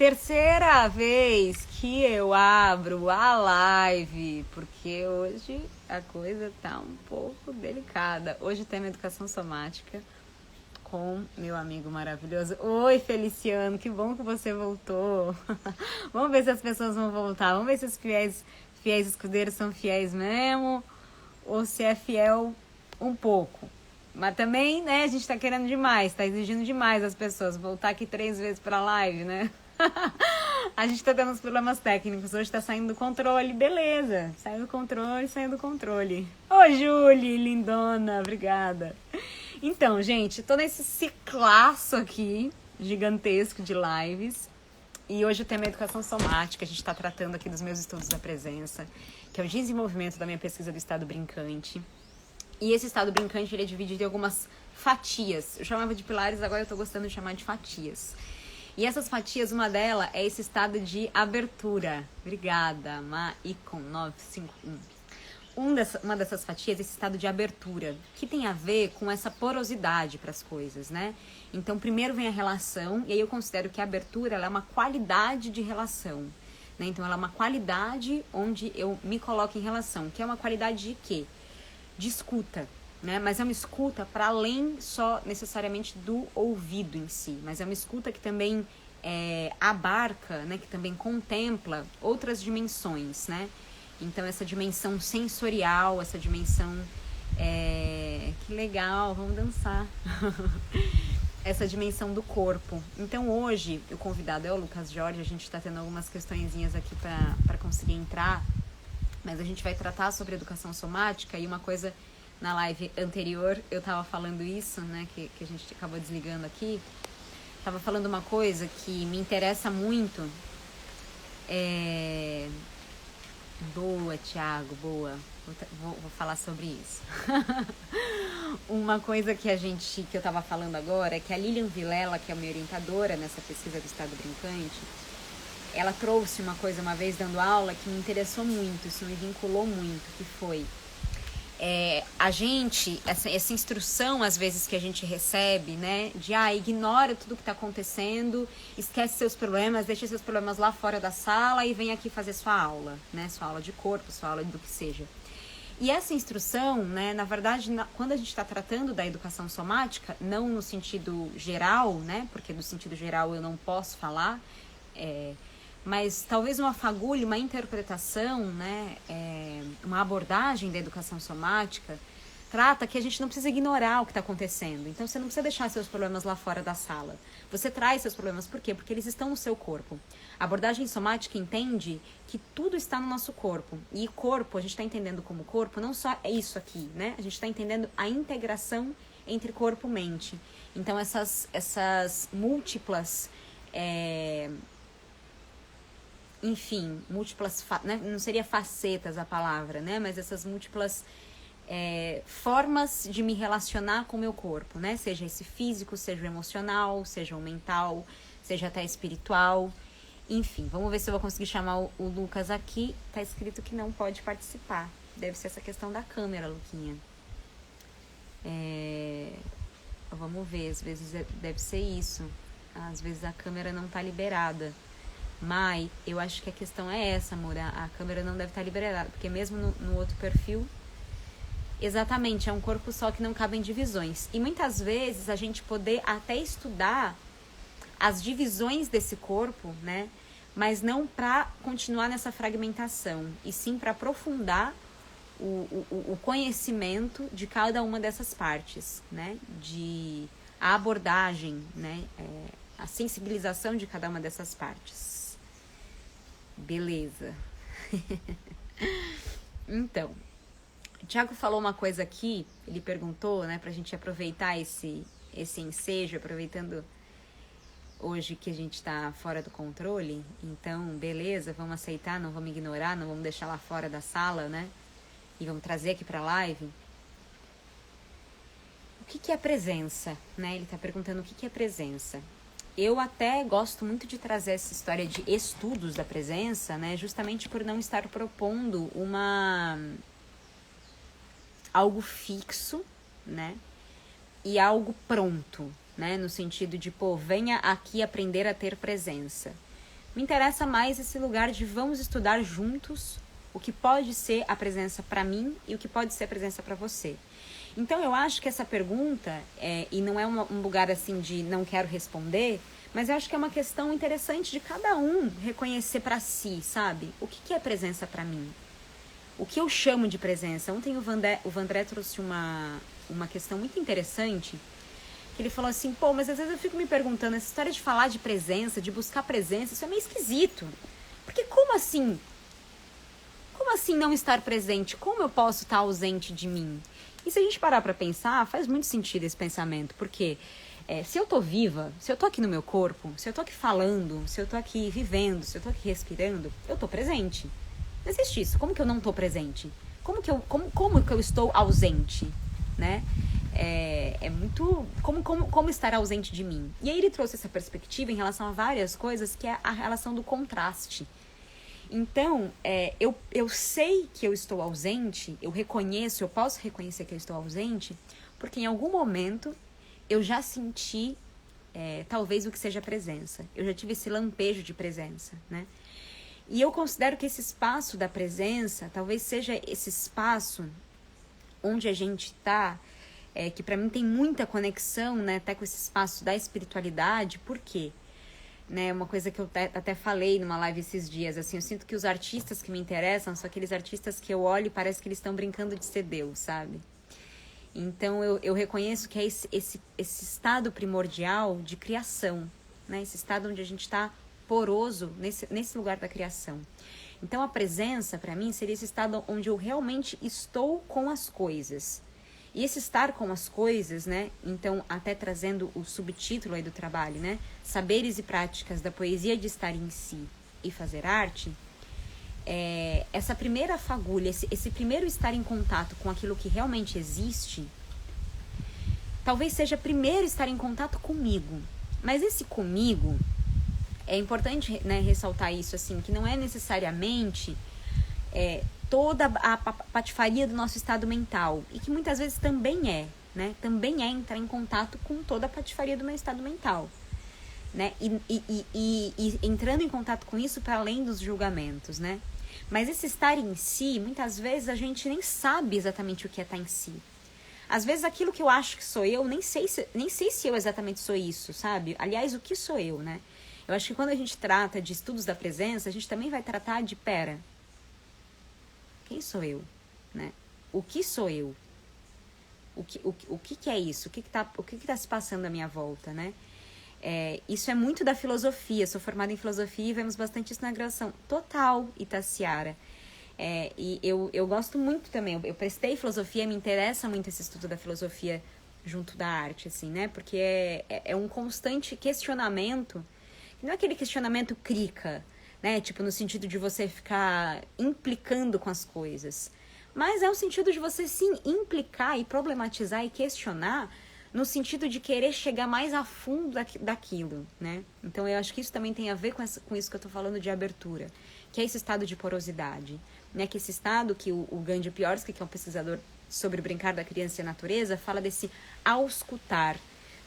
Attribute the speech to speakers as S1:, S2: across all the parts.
S1: Terceira vez que eu abro a live, porque hoje a coisa tá um pouco delicada. Hoje tem uma educação somática com meu amigo maravilhoso. Oi, Feliciano, que bom que você voltou. Vamos ver se as pessoas vão voltar. Vamos ver se os fiéis escudeiros são fiéis mesmo ou se é fiel um pouco. Mas também, né, a gente tá querendo demais, tá exigindo demais as pessoas. Voltar aqui 3 vezes pra live, né? A gente tá tendo uns problemas técnicos. Hoje tá saindo do controle, beleza. Saiu do controle. Ô, Julie, lindona, obrigada. Então, gente, tô nesse ciclaço aqui, gigantesco de lives. E hoje o tema é educação somática. A gente tá tratando aqui dos meus estudos da presença, que é o desenvolvimento da minha pesquisa do estado brincante. E esse estado brincante, ele é dividido em algumas fatias. Eu chamava de pilares, agora eu tô gostando de chamar de fatias. E essas fatias, uma delas é esse estado de abertura. Obrigada, Maicon 951. Uma dessas fatias é esse estado de abertura, que tem a ver com essa porosidade para as coisas, né? Então, primeiro vem a relação, e aí eu considero que a abertura ela é uma qualidade de relação, né? Então, ela é uma qualidade onde eu me coloco em relação, que é uma qualidade de quê? De escuta, né? Mas é uma escuta para além só necessariamente do ouvido em si, mas é uma escuta que também abarca, né? Que também contempla outras dimensões, né? Então essa dimensão sensorial, essa dimensão que legal, vamos dançar. Essa dimensão do corpo. Então hoje o convidado é o Lucas Jorge, a gente está tendo algumas questõezinhas aqui para conseguir entrar, mas a gente vai tratar sobre educação somática. E uma coisa, na live anterior eu tava falando isso, né, que a gente acabou desligando aqui, tava falando uma coisa que me interessa muito. Boa, Thiago, boa. Vou falar sobre isso. Uma coisa que eu tava falando agora é que a Lilian Vilela, que é a minha orientadora nessa pesquisa do estado brincante, ela trouxe uma coisa uma vez dando aula que me interessou muito, isso me vinculou muito, que foi a gente, essa instrução às vezes que a gente recebe, né, de ignora tudo que está acontecendo, esquece seus problemas, deixa seus problemas lá fora da sala e vem aqui fazer sua aula, né, sua aula de corpo, sua aula do que seja. E essa instrução, né, na verdade, quando a gente está tratando da educação somática, não no sentido geral, né, porque do sentido geral eu não posso falar, mas talvez uma fagulha, uma interpretação, né, uma abordagem da educação somática trata que a gente não precisa ignorar o que está acontecendo. Então você não precisa deixar seus problemas lá fora da sala. Você traz seus problemas, por quê? Porque eles estão no seu corpo. A abordagem somática entende que tudo está no nosso corpo. E corpo, a gente está entendendo como corpo, não só é isso aqui, né? A gente está entendendo a integração entre corpo e mente. Então essas múltiplas... enfim, múltiplas, né? Não seria facetas a palavra, né? Mas essas múltiplas formas de me relacionar com o meu corpo, né? Seja esse físico, seja o emocional, seja o mental, seja até espiritual. Enfim, vamos ver se eu vou conseguir chamar o Lucas aqui. Tá escrito que não pode participar. Deve ser essa questão da câmera, Luquinha. Vamos ver, às vezes deve ser isso. Às vezes a câmera não tá liberada. Mas eu acho que a questão é essa, amor. A câmera não deve estar liberada, porque mesmo no outro perfil, exatamente, é um corpo só que não cabe em divisões. E muitas vezes a gente poder até estudar as divisões desse corpo, né? Mas não para continuar nessa fragmentação, e sim para aprofundar o conhecimento de cada uma dessas partes, né? A abordagem, né? A sensibilização de cada uma dessas partes. Beleza. Então, o Thiago falou uma coisa aqui, ele perguntou, né, pra gente aproveitar esse ensejo, aproveitando hoje que a gente tá fora do controle. Então, beleza, vamos aceitar, não vamos ignorar, não vamos deixar lá fora da sala, né, e vamos trazer aqui pra live. O que é presença, né? Ele tá perguntando o que é presença. Eu até gosto muito de trazer essa história de estudos da presença, né? Justamente por não estar propondo algo fixo, né? E algo pronto, né? No sentido de, venha aqui aprender a ter presença. Me interessa mais esse lugar de vamos estudar juntos o que pode ser a presença para mim e o que pode ser a presença para você. Então, eu acho que essa pergunta, e não é um lugar assim de não quero responder, mas eu acho que é uma questão interessante de cada um reconhecer para si, sabe? O que é presença para mim? O que eu chamo de presença? Ontem o Vandré trouxe uma questão muito interessante, que ele falou assim, pô, mas às vezes eu fico me perguntando, essa história de falar de presença, de buscar presença, isso é meio esquisito. Porque como assim? Como assim não estar presente? Como eu posso estar ausente de mim? E se a gente parar pra pensar, faz muito sentido esse pensamento, porque se eu tô viva, se eu tô aqui no meu corpo, se eu tô aqui falando, se eu tô aqui vivendo, se eu tô aqui respirando, eu tô presente. Não existe isso. Como que eu não tô presente? Como que eu estou ausente, né? É muito... Como estar ausente de mim? E aí ele trouxe essa perspectiva em relação a várias coisas, que é a relação do contraste. Então, eu sei que eu estou ausente, eu posso reconhecer que eu estou ausente, porque em algum momento eu já senti, talvez o que seja presença. Eu já tive esse lampejo de presença, né? E eu considero que esse espaço da presença, talvez seja esse espaço onde a gente está, que para mim tem muita conexão, né, até com esse espaço da espiritualidade. Por quê? Né, uma coisa que eu até falei numa live esses dias, assim, eu sinto que os artistas que me interessam são aqueles artistas que eu olho e parece que eles estão brincando de ser Deus, sabe? Então eu reconheço que é esse estado primordial de criação, né? Esse estado onde a gente está poroso nesse lugar da criação. Então a presença, para mim, seria esse estado onde eu realmente estou com as coisas. E esse estar com as coisas, né? Então, até trazendo o subtítulo aí do trabalho, né? Saberes e práticas da poesia de estar em si e fazer arte. Essa primeira fagulha, esse primeiro estar em contato com aquilo que realmente existe, talvez seja primeiro estar em contato comigo. Mas esse comigo, é importante, né, ressaltar isso, assim, que não é necessariamente... toda a patifaria do nosso estado mental, e que muitas vezes também né? Também entrar em contato com toda a patifaria do meu estado mental, né? E entrando em contato com isso para além dos julgamentos, né? Mas esse estar em si, muitas vezes a gente nem sabe exatamente o que é estar em si. Às vezes aquilo que eu acho que sou eu, nem sei se eu exatamente sou isso, sabe? Aliás, o que sou eu, né? Eu acho que quando a gente trata de estudos da presença, a gente também vai tratar de, quem sou eu, né? O que sou eu? O que é isso? O que tá se passando à minha volta, né? Isso é muito da filosofia. Sou formada em filosofia e vemos bastante isso na graduação. Total, Itaciara. E eu gosto muito também. Eu prestei filosofia, me interessa muito esse estudo da filosofia junto da arte, assim, né? Porque é um constante questionamento. Não é aquele questionamento crica, né? Tipo, no sentido de você ficar implicando com as coisas. Mas é o sentido de você, sim, implicar e problematizar e questionar no sentido de querer chegar mais a fundo daquilo, né? Então, eu acho que isso também tem a ver com isso que eu tô falando de abertura, que é esse estado de porosidade, né? Que esse estado que o Gandhi Piorsky, que é um pesquisador sobre brincar da criança e a natureza, fala desse auscultar,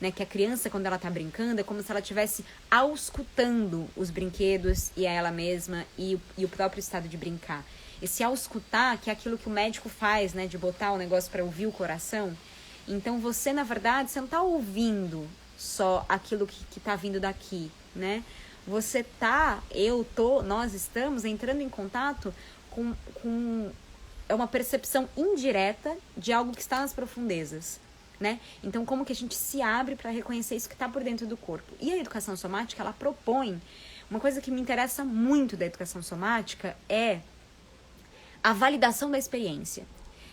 S1: né, que a criança, quando ela está brincando, é como se ela estivesse auscultando os brinquedos e a ela mesma e o próprio estado de brincar. Esse auscultar, que é aquilo que o médico faz, né, de botar o negócio para ouvir o coração. Então, você, na verdade, você não está ouvindo só aquilo que está vindo daqui, né? Você nós estamos entrando em contato com uma percepção indireta de algo que está nas profundezas. Né? Então, como que a gente se abre para reconhecer isso que está por dentro do corpo? E a educação somática, ela propõe... Uma coisa que me interessa muito da educação somática é a validação da experiência.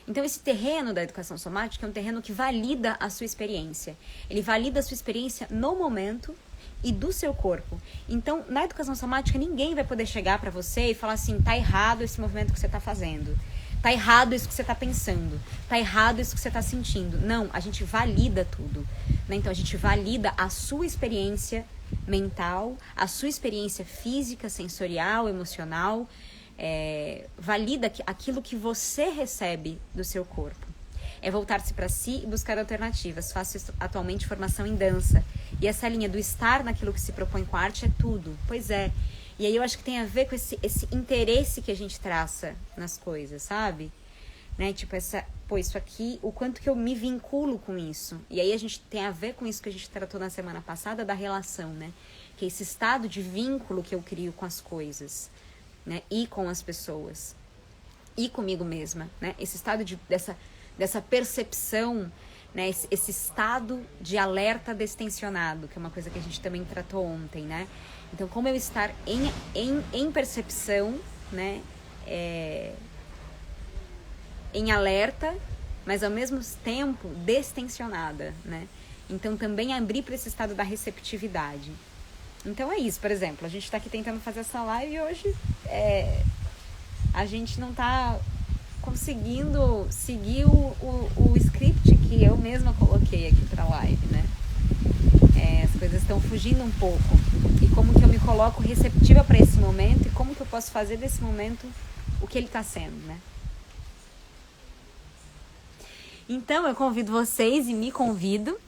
S1: Então, esse terreno da educação somática é um terreno que valida a sua experiência. Ele valida a sua experiência no momento e do seu corpo. Então, na educação somática, ninguém vai poder chegar para você e falar assim, tá errado esse movimento que você está fazendo. Tá errado isso que você tá pensando. Tá errado isso que você tá sentindo. Não, a gente valida tudo, né? Então, a gente valida a sua experiência mental, a sua experiência física, sensorial, emocional. Valida aquilo que você recebe do seu corpo. É voltar-se para si e buscar alternativas. Faço atualmente formação em dança. E essa linha do estar naquilo que se propõe com a arte é tudo. Pois é. E aí eu acho que tem a ver com esse interesse que a gente traça nas coisas, sabe? Né? Tipo, isso aqui, o quanto que eu me vinculo com isso. E aí a gente tem a ver com isso que a gente tratou na semana passada da relação, né? Que é esse estado de vínculo que eu crio com as coisas, né? E com as pessoas. E comigo mesma, né? Esse estado dessa percepção, né? Esse estado de alerta destensionado, que é uma coisa que a gente também tratou ontem, né? Então, como eu estar em percepção, né? Em alerta, mas ao mesmo tempo destensionada, né? Então, também abrir para esse estado da receptividade. Então, é isso. Por exemplo, a gente está aqui tentando fazer essa live e hoje a gente não está conseguindo seguir o script que eu mesma coloquei aqui para a live, né? As coisas estão fugindo um pouco. E como que eu me coloco receptiva para esse momento e como que eu posso fazer desse momento o que ele está sendo, né? Então, eu convido vocês e me convido.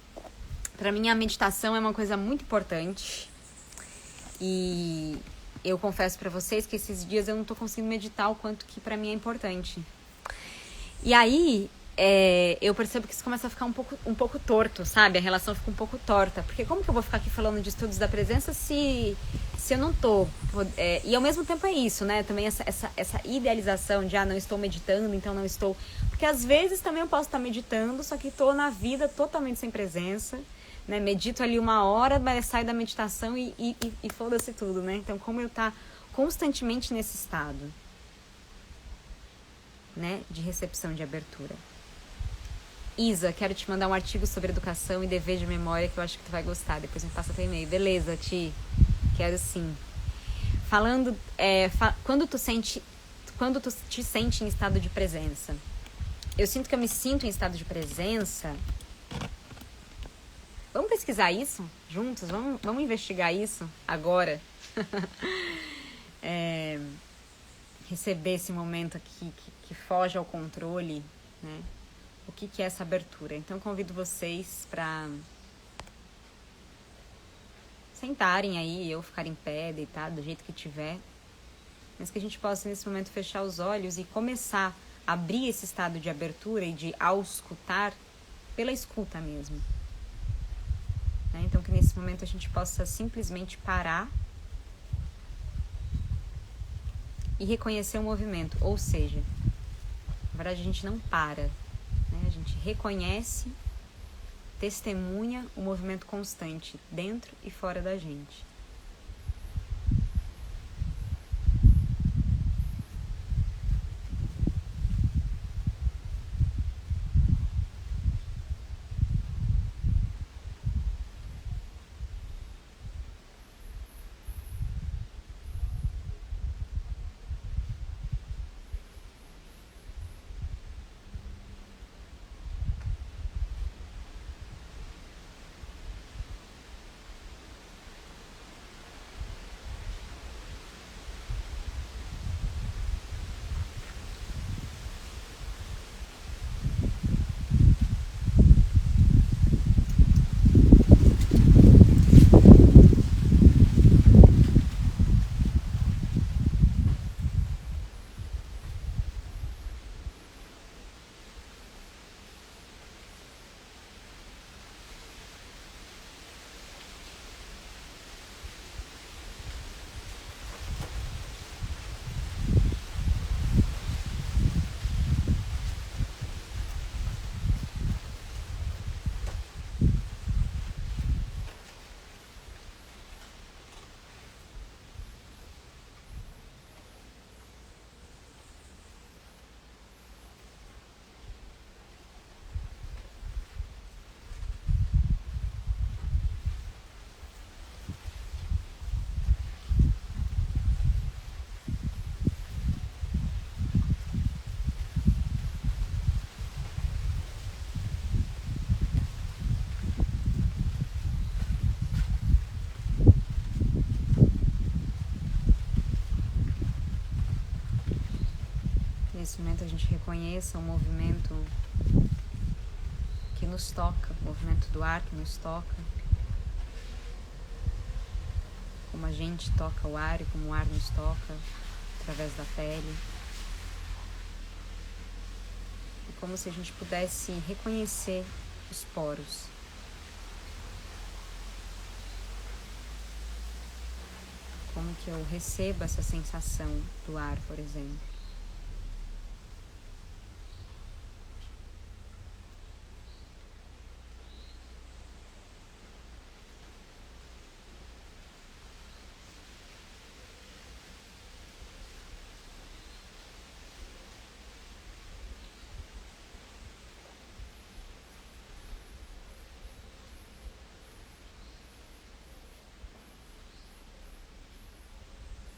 S1: Para mim, a meditação é uma coisa muito importante. E eu confesso para vocês que esses dias eu não tô conseguindo meditar o quanto que para mim é importante. E aí, eu percebo que isso começa a ficar um pouco torto, sabe? A relação fica um pouco torta. Porque como que eu vou ficar aqui falando de estudos da presença se eu não tô... e ao mesmo tempo é isso, né? Também essa idealização de, não estou meditando, então não estou... Porque às vezes também eu posso estar meditando, só que tô na vida totalmente sem presença, né? Medito ali 1 hora, mas saio da meditação e foda-se tudo, né? Então, como eu estar constantemente nesse estado, né? De recepção, de abertura. Isa, quero te mandar um artigo sobre educação e dever de memória que eu acho que tu vai gostar. Depois me passa teu e-mail. Beleza, Ti? Quero sim. Falando, quando tu te sente em estado de presença? Eu sinto que eu me sinto em estado de presença. Vamos pesquisar isso juntos? Vamos investigar isso agora? Receber esse momento aqui que foge ao controle, né? O que é essa abertura? Então, convido vocês para sentarem aí, ou ficarem em pé, deitado, do jeito que tiver. Mas que a gente possa, nesse momento, fechar os olhos e começar a abrir esse estado de abertura e de auscultar pela escuta mesmo. Né? Então, que nesse momento a gente possa simplesmente parar e reconhecer o movimento. Ou seja, na verdade, a gente não para. A gente reconhece, testemunha o movimento constante dentro e fora da gente. Nesse momento a gente reconheça o movimento que nos toca, o movimento do ar que nos toca. como a gente toca o ar e como o ar nos toca através da pele. É como se a gente pudesse reconhecer os poros. Como que eu recebo essa sensação do ar, por exemplo.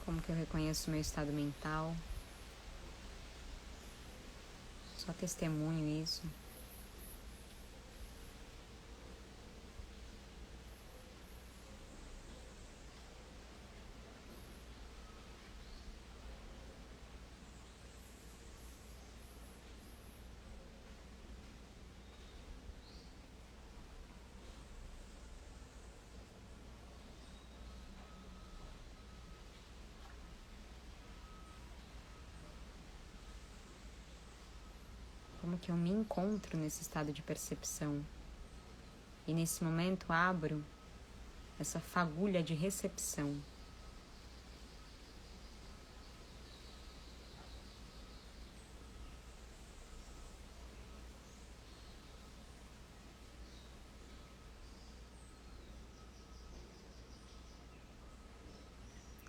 S1: Como que eu reconheço o meu estado mental. Só testemunho isso. Como que eu me encontro nesse estado de percepção. E nesse momento abro essa fagulha de recepção.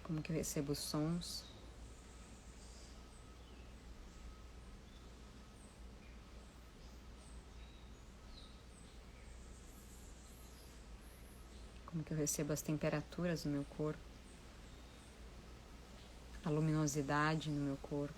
S1: Como que eu recebo os sons. Como que eu recebo as temperaturas no meu corpo. A luminosidade no meu corpo.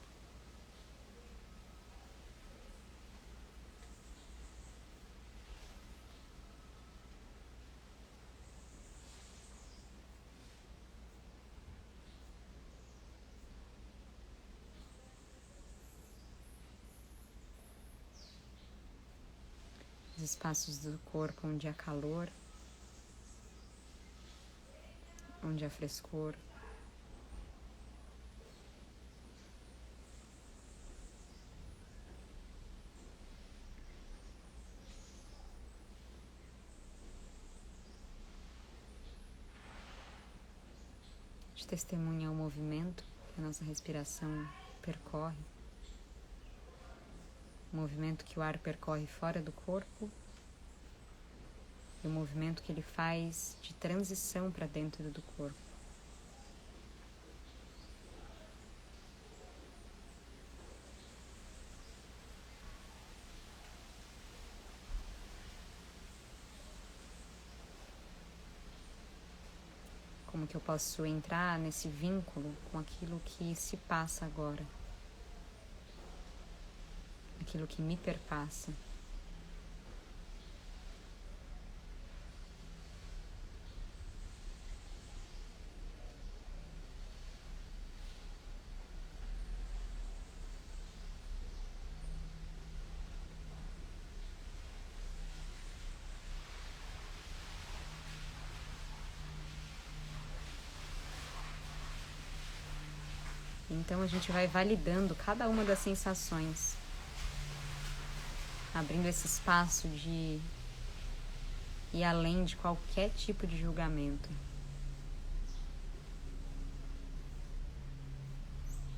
S1: Os espaços do corpo onde há calor, onde há frescor. A gente testemunha o movimento que a nossa respiração percorre. O movimento que o ar percorre fora do corpo e o movimento que ele faz de transição para dentro do corpo. Como que eu posso entrar nesse vínculo com aquilo que se passa agora, aquilo que me perpassa. Então a gente vai validando cada uma das sensações, abrindo esse espaço de ir além de qualquer tipo de julgamento.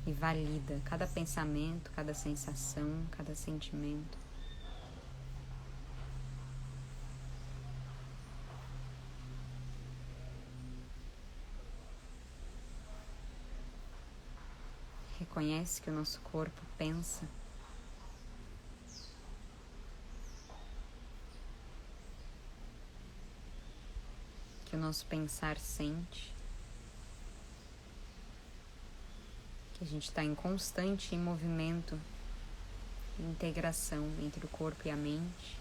S1: E valida cada pensamento, cada sensação, cada sentimento. Reconhece que o nosso corpo pensa. Que o nosso pensar sente. Que a gente está em constante movimento, integração entre o corpo e a mente.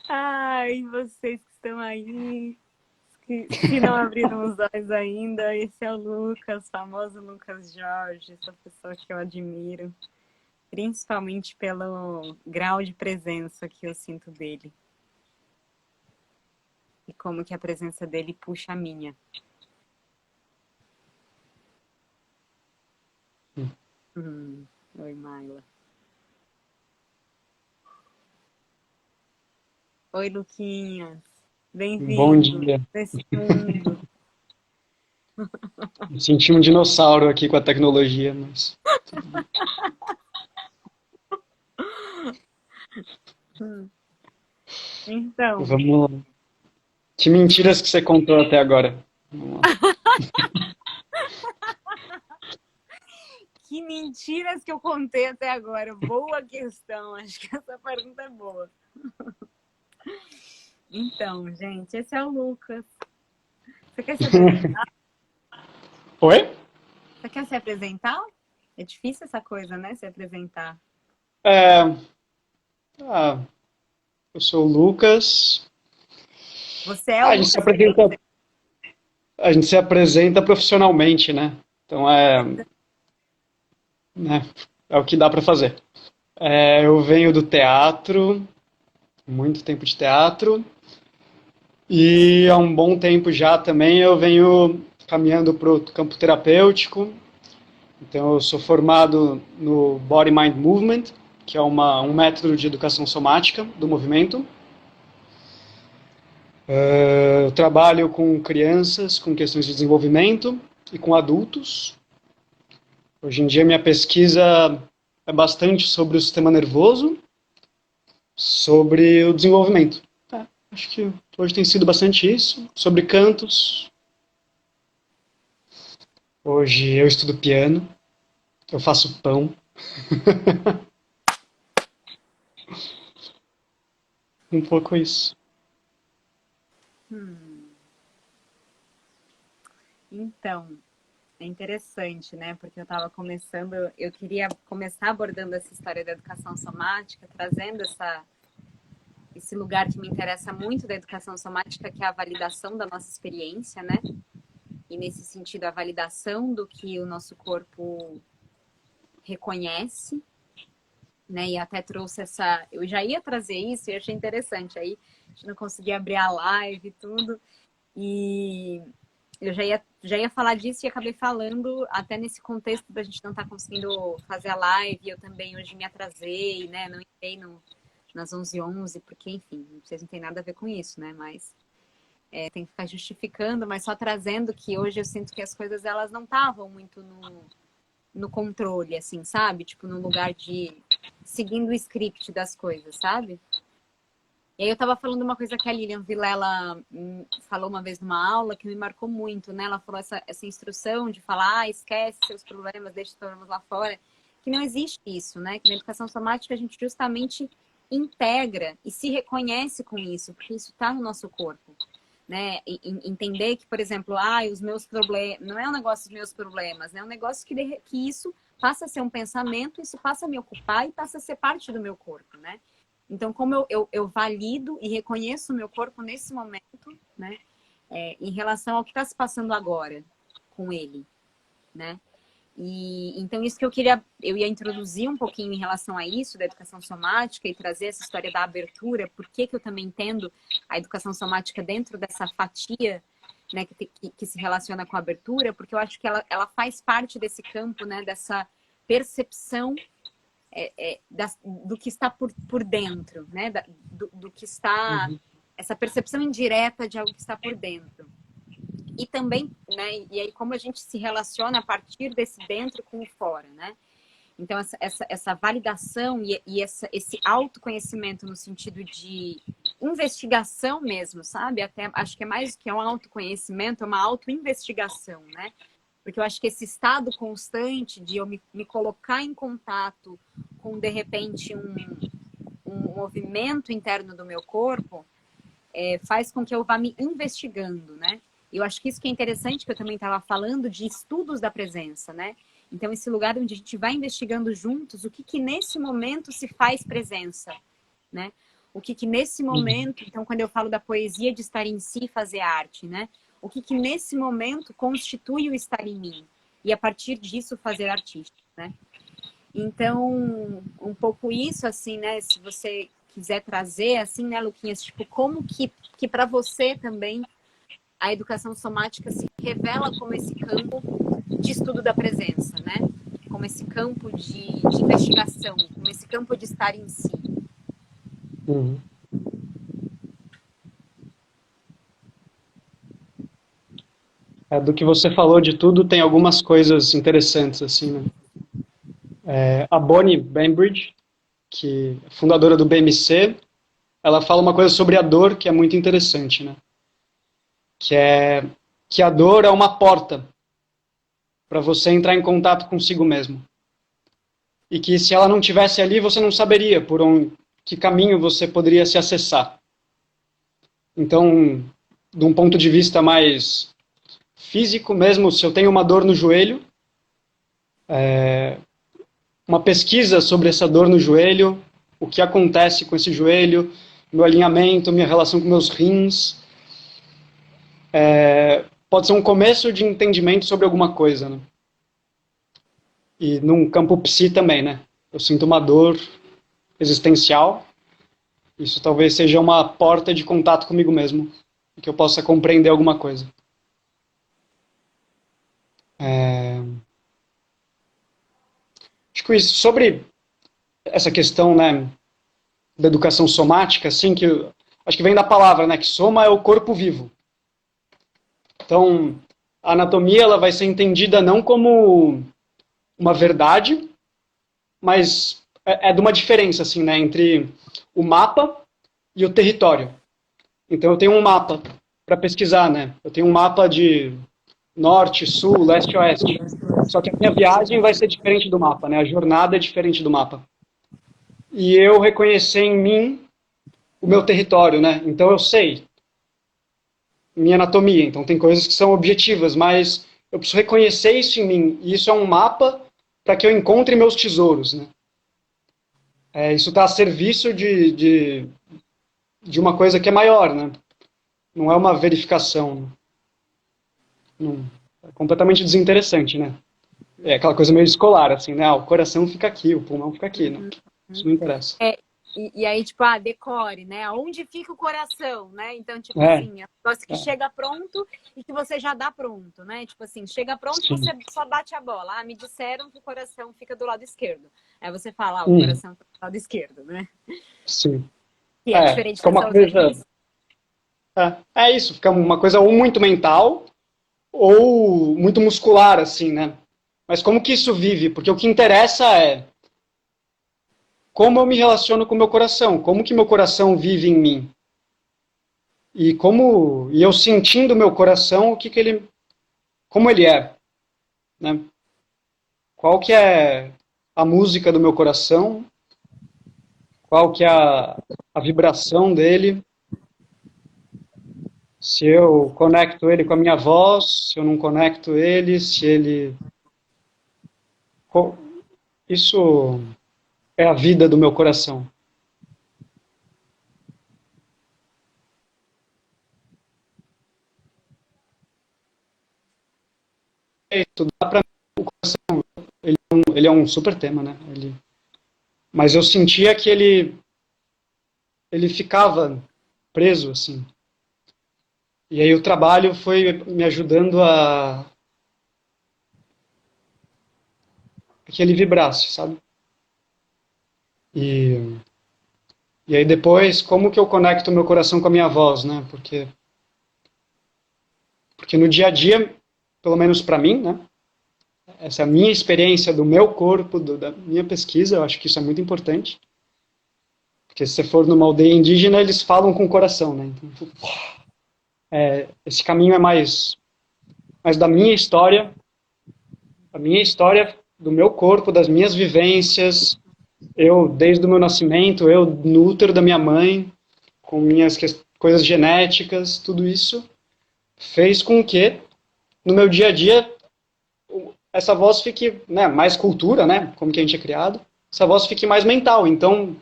S1: Ai, vocês que estão aí, que se não abriram os olhos ainda, esse é o Lucas, famoso Lucas Jorge, essa pessoa que eu admiro, principalmente pelo grau de presença que eu sinto dele. E como que a presença dele puxa a minha. Oi, Maila. Oi, Luquinhas.
S2: Bom
S1: Bem-vindo
S2: dia.
S1: nesse mundo.
S2: Me senti um dinossauro aqui com a tecnologia, mas tudo bem.
S1: Então,
S2: Vamos lá. Que mentiras que você contou até agora? Vamos lá.
S1: que mentiras que eu contei até agora? Boa questão, acho que essa pergunta é boa. Então, gente, esse é o Lucas. Você quer se apresentar?
S2: Oi?
S1: Você quer se apresentar? É difícil essa coisa, né? Se apresentar.
S2: É, ah, eu sou o Lucas.
S1: Você é
S2: Ah,
S1: o
S2: a gente se
S1: Lucas?
S2: apresenta, a gente se apresenta profissionalmente, né? Então né, é o que dá para fazer. Eu venho do teatro, muito tempo de teatro, e há um bom tempo já também eu venho caminhando para o campo terapêutico. Então, eu sou formado no Body Mind Movement, que é um método de educação somática do movimento. Eu trabalho com crianças com questões de desenvolvimento e com adultos. Hoje em dia, minha pesquisa é bastante sobre o sistema nervoso, sobre o desenvolvimento. Acho que hoje tem sido bastante isso. Sobre cantos. Hoje eu estudo piano, eu faço pão. Um pouco isso.
S1: Então, é interessante, né? Porque eu estava começando, eu queria começar abordando essa história da educação somática, trazendo esse lugar que me interessa muito da educação somática, que é a validação da nossa experiência, né? E nesse sentido, a validação do que o nosso corpo reconhece, né? E até trouxe essa. Eu já ia trazer isso e achei interessante. Aí a gente não conseguia abrir a live e tudo. E eu já ia falar disso e acabei falando até nesse contexto da gente não estar conseguindo fazer a live. Eu também hoje me atrasei, né? Não entrei nas 11h11, porque, enfim, vocês não tem nada a ver com isso, né? Mas tem que ficar justificando, mas só trazendo que hoje eu sinto que as coisas elas não estavam muito no controle, assim, sabe? Tipo, no lugar de seguindo o script das coisas, sabe? E aí eu tava falando uma coisa que a Lilian Vilela falou uma vez numa aula que me marcou muito, né? Ela falou essa instrução de falar, esquece seus problemas, deixa os problemas lá fora, que não existe isso, né? Que na educação somática a gente justamente integra e se reconhece com isso, porque isso está no nosso corpo, né? Entender que, por exemplo, os meus problemas, não é um negócio dos meus problemas, né? É um negócio que isso passa a ser um pensamento, isso passa a me ocupar e passa a ser parte do meu corpo, né? Então, como eu valido e reconheço o meu corpo nesse momento, né? Em relação ao que está se passando agora com ele, né? E então isso que eu ia introduzir um pouquinho em relação a isso da educação somática e trazer essa história da abertura, por que eu também entendo a educação somática dentro dessa fatia, né, que se relaciona com a abertura, porque eu acho que ela faz parte desse campo, né, dessa percepção do que está por dentro, né, do que está, essa percepção indireta de algo que está por dentro. E também, né, e aí como a gente se relaciona a partir desse dentro com o fora, né? Então, essa validação e esse autoconhecimento no sentido de investigação mesmo, sabe? Até acho que é mais do que um autoconhecimento, é uma autoinvestigação, né? Porque eu acho que esse estado constante de eu me colocar em contato com, de repente, um movimento interno do meu corpo, faz com que eu vá me investigando, né? Eu acho que isso que é interessante, que eu também estava falando de estudos da presença, né? Então, esse lugar onde a gente vai investigando juntos o que que nesse momento se faz presença, né? O que que nesse momento, então, quando eu falo da poesia de estar em si e fazer arte, né? O que que nesse momento constitui o estar em mim? E a partir disso fazer artístico, né? Então, um pouco isso, assim, né? Se você quiser trazer, assim, né, Luquinhas? Tipo, como que para você também a educação somática se revela como esse campo de estudo da presença, né? Como esse campo de investigação, como esse campo de estar em si.
S2: Uhum. Do que você falou de tudo, tem algumas coisas interessantes, assim, né? A Bonnie Bainbridge, que é fundadora do BMC, ela fala uma coisa sobre a dor que é muito interessante, né? Que é que a dor é uma porta para você entrar em contato consigo mesmo. E que se ela não tivesse ali, você não saberia por onde, que caminho você poderia se acessar. Então, de um ponto de vista mais físico mesmo, se eu tenho uma dor no joelho, uma pesquisa sobre essa dor no joelho, o que acontece com esse joelho, meu alinhamento, minha relação com meus rins, pode ser um começo de entendimento sobre alguma coisa, né? E num campo psi também, né? Eu sinto uma dor existencial, isso talvez seja uma porta de contato comigo mesmo, que eu possa compreender alguma coisa. Acho que isso, sobre essa questão, né, da educação somática, assim, que acho que vem da palavra, né, que soma é o corpo vivo. Então, a anatomia ela vai ser entendida não como uma verdade, mas é de uma diferença, assim, né, entre o mapa e o território. Então, eu tenho um mapa para pesquisar, né? Eu tenho um mapa de norte, sul, leste, oeste. Só que a minha viagem vai ser diferente do mapa, né? A jornada é diferente do mapa. E eu reconhecer em mim o meu território, né? Então eu sei minha anatomia. Então tem coisas que são objetivas, mas eu preciso reconhecer isso em mim. E isso é um mapa para que eu encontre meus tesouros, né? Isso está a serviço de uma coisa que é maior, né? Não é uma verificação. Né? Não, é completamente desinteressante, né? É aquela coisa meio escolar, assim, né? O coração fica aqui, o pulmão fica aqui, né? Isso não interessa.
S1: E aí, tipo, decore, né? Onde fica o coração, né? Então, tipo assim, é um negócio que chega pronto e que você já dá pronto, né? Tipo assim, chega pronto e você só bate a bola. Me disseram que o coração fica do lado esquerdo. Aí você fala, o coração fica do lado esquerdo, né?
S2: Sim.
S1: E é diferente
S2: fica uma coisa... É isso, fica uma coisa ou muito mental ou muito muscular, assim, né? Mas como que isso vive? Porque o que interessa é como eu me relaciono com o meu coração, como que meu coração vive em mim. E eu sentindo o meu coração, como ele é, né? Qual que é a música do meu coração? Qual que é a vibração dele? Se eu conecto ele com a minha voz, se eu não conecto ele, se ele... Isso é a vida do meu coração. Estudar para mim, o coração, ele é um super tema, né? Mas eu sentia que ele ficava preso, assim. E aí o trabalho foi me ajudando a que ele vibrasse, sabe? E aí depois, como que eu conecto o meu coração com a minha voz, né? Porque no dia a dia, pelo menos para mim, né? Essa é a minha experiência do meu corpo, da minha pesquisa, eu acho que isso é muito importante. Porque se você for numa aldeia indígena, eles falam com o coração, né? Então, esse caminho é mais da minha história, do meu corpo, das minhas vivências. Eu, desde o meu nascimento, eu no útero da minha mãe, com minhas coisas genéticas, tudo isso. fez com que, no meu dia a dia, essa voz fique, né, mais cultura, né, como que a gente é criado, essa voz fique mais mental. Então,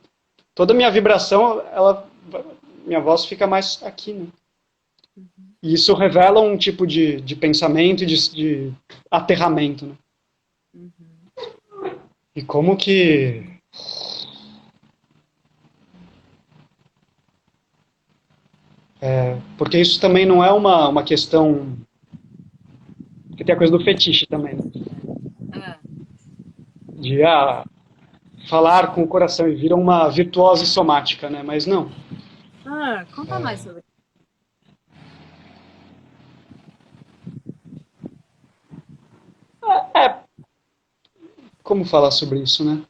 S2: toda a minha vibração, minha voz fica mais aqui, né? E isso revela um tipo de pensamento e de aterramento, né? E como que... Porque isso também não é uma questão... Porque tem a coisa do fetiche também, né?
S1: Ah,
S2: De falar com o coração e vira uma virtuose somática, né? Mas não.
S1: conta mais sobre.
S2: É, como falar sobre isso, né?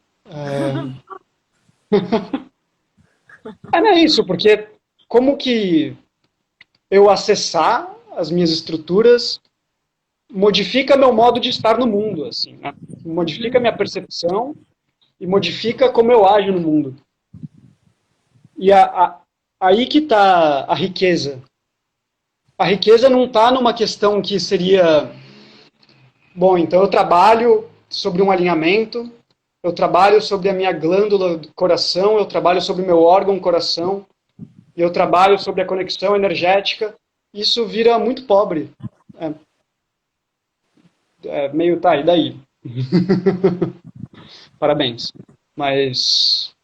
S2: Não é isso, porque como que eu acessar as minhas estruturas modifica meu modo de estar no mundo, assim, né? Modifica minha percepção e modifica como eu ajo no mundo. E aí que está a riqueza. A riqueza não está numa questão que seria, bom, então eu trabalho sobre um alinhamento, eu trabalho sobre a minha glândula do coração, eu trabalho sobre o meu órgão coração, e eu trabalho sobre a conexão energética. Isso vira muito pobre. É, meio, tá, e daí? Parabéns. Mas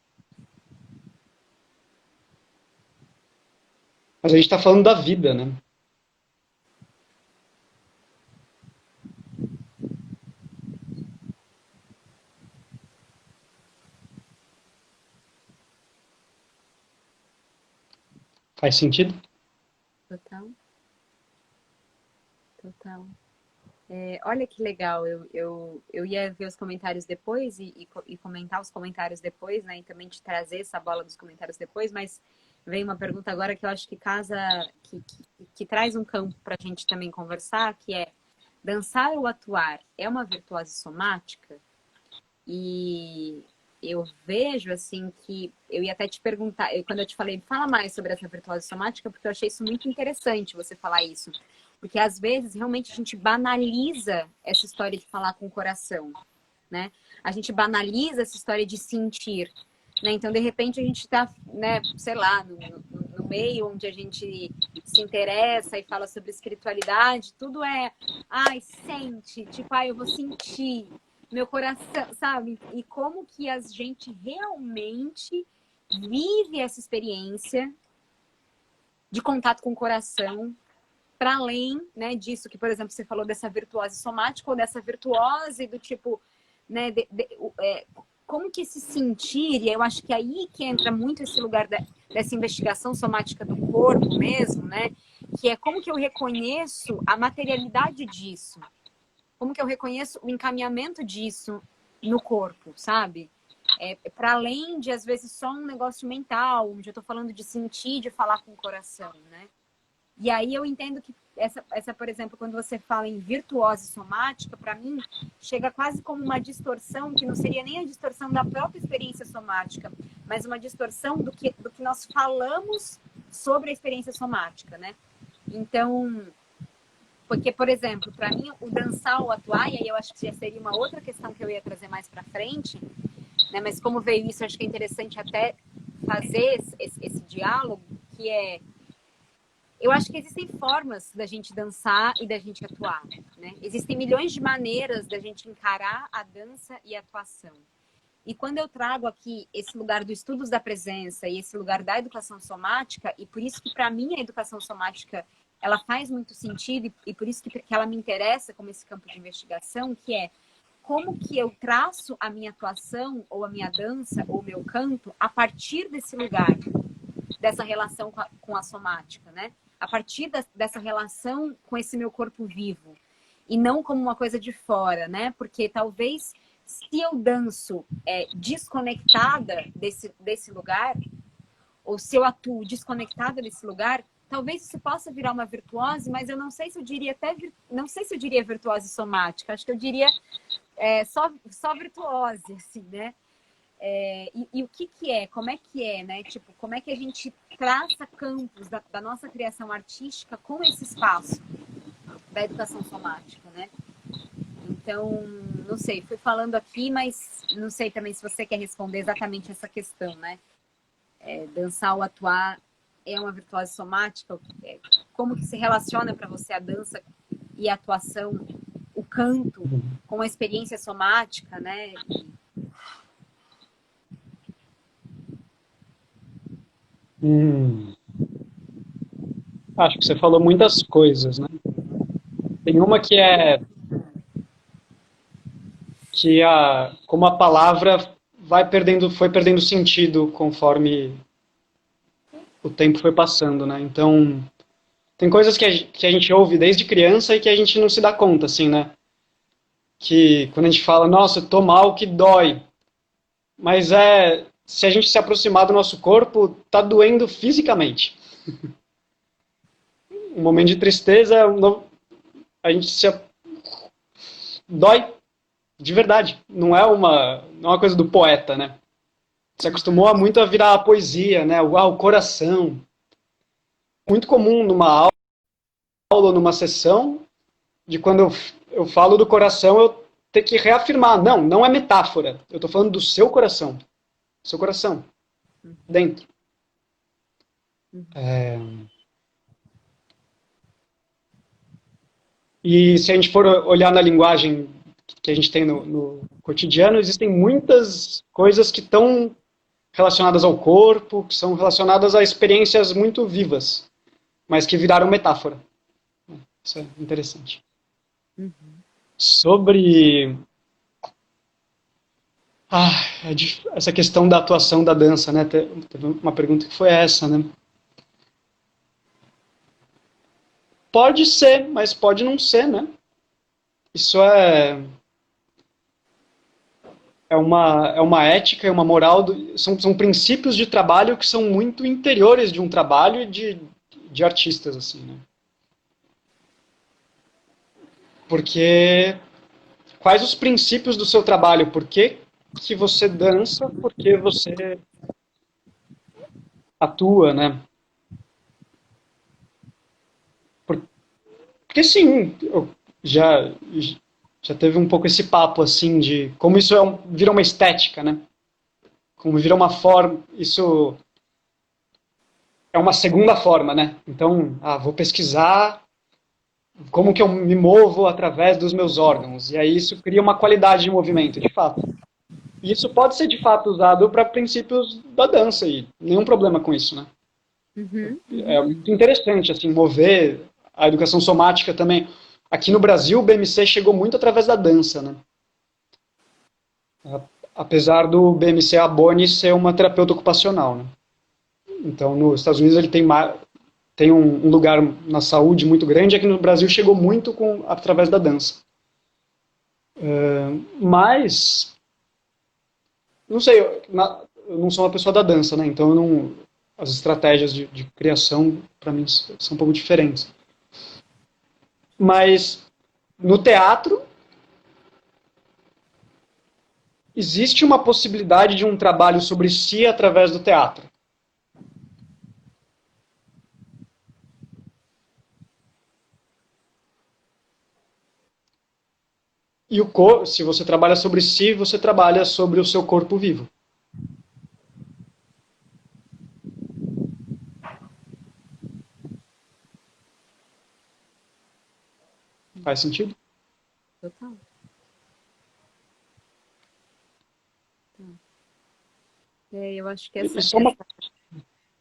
S2: a gente está falando da vida, né? Faz sentido?
S1: Total, total. Olha que legal, eu ia ver os comentários depois e comentar os comentários depois, né? E também te trazer essa bola dos comentários depois, mas vem uma pergunta agora que eu acho que casa, que traz um campo para a gente também conversar, que é dançar ou atuar é uma virtuose somática? E eu vejo assim que eu ia até te perguntar, quando eu te falei, fala mais sobre essa virtuose somática, porque eu achei isso muito interessante você falar isso. Porque às vezes realmente a gente banaliza essa história de falar com o coração, né? A gente banaliza essa história de sentir, né? Então, de repente, a gente está, né, sei lá, no meio onde a gente se interessa e fala sobre espiritualidade, tudo é, ai, sente, tipo, ai, eu vou sentir, meu coração, sabe? E como que a gente realmente vive essa experiência de contato com o coração, para além, né, disso que, por exemplo, você falou dessa virtuose somática ou dessa virtuose do tipo, né, como que se sentir, e eu acho que aí que entra muito esse lugar dessa investigação somática do corpo mesmo, né, que é como que eu reconheço a materialidade disso, como que eu reconheço o encaminhamento disso no corpo, sabe? Para além de, às vezes, só um negócio mental, onde eu estou falando de sentir, de falar com o coração, né? E aí eu entendo que por exemplo, quando você fala em virtuose somática, para mim, chega quase como uma distorção, que não seria nem a distorção da própria experiência somática, mas uma distorção do que nós falamos sobre a experiência somática, né? Então, porque, por exemplo, para mim, o dançar ou atuar, e aí eu acho que já seria uma outra questão que eu ia trazer mais para frente, né? Mas como veio isso, eu acho que é interessante até fazer esse diálogo, que é eu acho que existem formas da gente dançar e da gente atuar, né? Existem milhões de maneiras da gente encarar a dança e a atuação. E quando eu trago aqui esse lugar do estudos da presença e esse lugar da educação somática, e por isso que para mim a educação somática ela faz muito sentido e por isso que ela me interessa como esse campo de investigação, que é como que eu traço a minha atuação ou a minha dança ou o meu canto a partir desse lugar, dessa relação com a somática, né? A partir dessa relação com esse meu corpo vivo. E não como uma coisa de fora, né? Porque talvez se eu danço desconectada desse lugar, ou se eu atuo desconectada desse lugar, talvez isso possa virar uma virtuose, mas eu não sei se eu diria não sei se eu diria virtuose somática, acho que eu diria só virtuose, assim, né? E o que que é? Como é que é, né? Tipo, como é que a gente traça campos da nossa criação artística com esse espaço da educação somática, né? Então, não sei, fui falando aqui, mas não sei também se você quer responder exatamente essa questão, né? Dançar ou atuar é uma virtuose somática? Como que se relaciona para você a dança e a atuação, o canto, com a experiência somática, né?
S2: Hum, acho que você falou muitas coisas, né? Tem uma que é como a palavra foi perdendo sentido conforme o tempo foi passando, né? Então, tem coisas que a gente ouve desde criança e que a gente não se dá conta, assim, né? Que quando a gente fala, nossa, eu tô mal, que dói. Mas se a gente se aproximar do nosso corpo, tá doendo fisicamente. Um momento de tristeza, a gente se dói de verdade. Não é uma coisa do poeta, né? Se acostumou muito a virar a poesia, né? O coração. Muito comum numa aula, numa sessão, de quando eu falo do coração, eu ter que reafirmar. Não, não é metáfora. Eu estou falando do seu coração. Seu coração. Dentro. E se a gente for olhar na linguagem que a gente tem no cotidiano, existem muitas coisas que estão relacionadas ao corpo, que são relacionadas a experiências muito vivas, mas que viraram metáfora. Isso é interessante. Sobre essa questão da atuação da dança, né? Teve uma pergunta que foi essa, né? Pode ser, mas pode não ser, né? Isso é uma ética, é uma moral, são princípios de trabalho que são muito interiores de um trabalho de artistas, assim, né? Porque quais os princípios do seu trabalho? Por que você dança? Por que você atua, né? Porque sim, já já teve um pouco esse papo assim de como isso vira uma estética, né? Como vira uma forma, isso é uma segunda forma, né? Então, vou pesquisar como que eu me movo através dos meus órgãos. E aí isso cria uma qualidade de movimento, de fato. E isso pode ser, de fato, usado para princípios da dança e nenhum problema com isso, né? É muito interessante, assim, mover a educação somática também. Aqui no Brasil, o BMC chegou muito através da dança, né? Apesar do BMC Abone ser uma terapeuta ocupacional, né? Então, nos Estados Unidos ele tem um lugar na saúde muito grande, aqui no Brasil chegou muito através da dança. Mas, não sei, eu não sou uma pessoa da dança, né? Então as estratégias de criação, para mim, são um pouco diferentes. Mas, no teatro, existe uma possibilidade de um trabalho sobre si através do teatro. E se você trabalha sobre si, você trabalha sobre o seu corpo vivo. Faz sentido?
S1: Total. Eu acho que essa...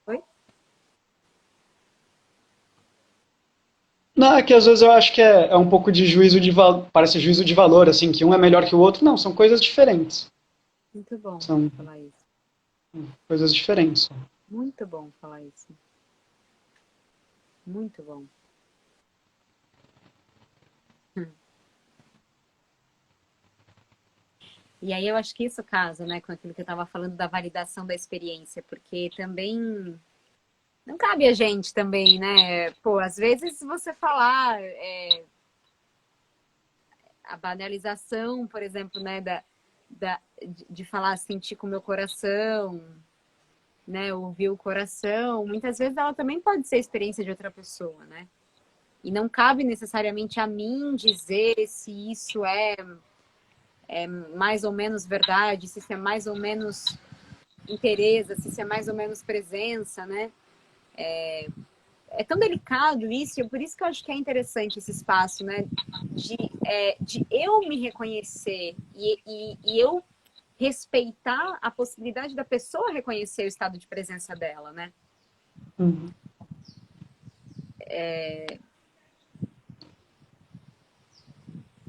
S1: Oi?
S2: Não, é que às vezes eu acho que é um pouco de juízo de valor, parece juízo de valor, assim, que um é melhor que o outro. Não, são coisas diferentes.
S1: Muito bom
S2: São
S1: falar isso.
S2: coisas diferentes.
S1: Muito bom falar isso. Muito bom. E aí eu acho que isso casa, né, com aquilo que eu estava falando da validação da experiência, porque também não cabe a gente também, né? Pô, às vezes você falar a banalização, por exemplo, né, de falar, sentir com o meu coração, né? Ouvir o coração. Muitas vezes ela também pode ser a experiência de outra pessoa, né? E não cabe necessariamente a mim dizer se isso é mais ou menos verdade, se isso é mais ou menos interesse, se isso é mais ou menos presença, né? É tão delicado isso, e por isso que eu acho que é interessante esse espaço, né? De eu me reconhecer e eu respeitar a possibilidade da pessoa reconhecer o estado de presença dela, né?
S2: Uhum.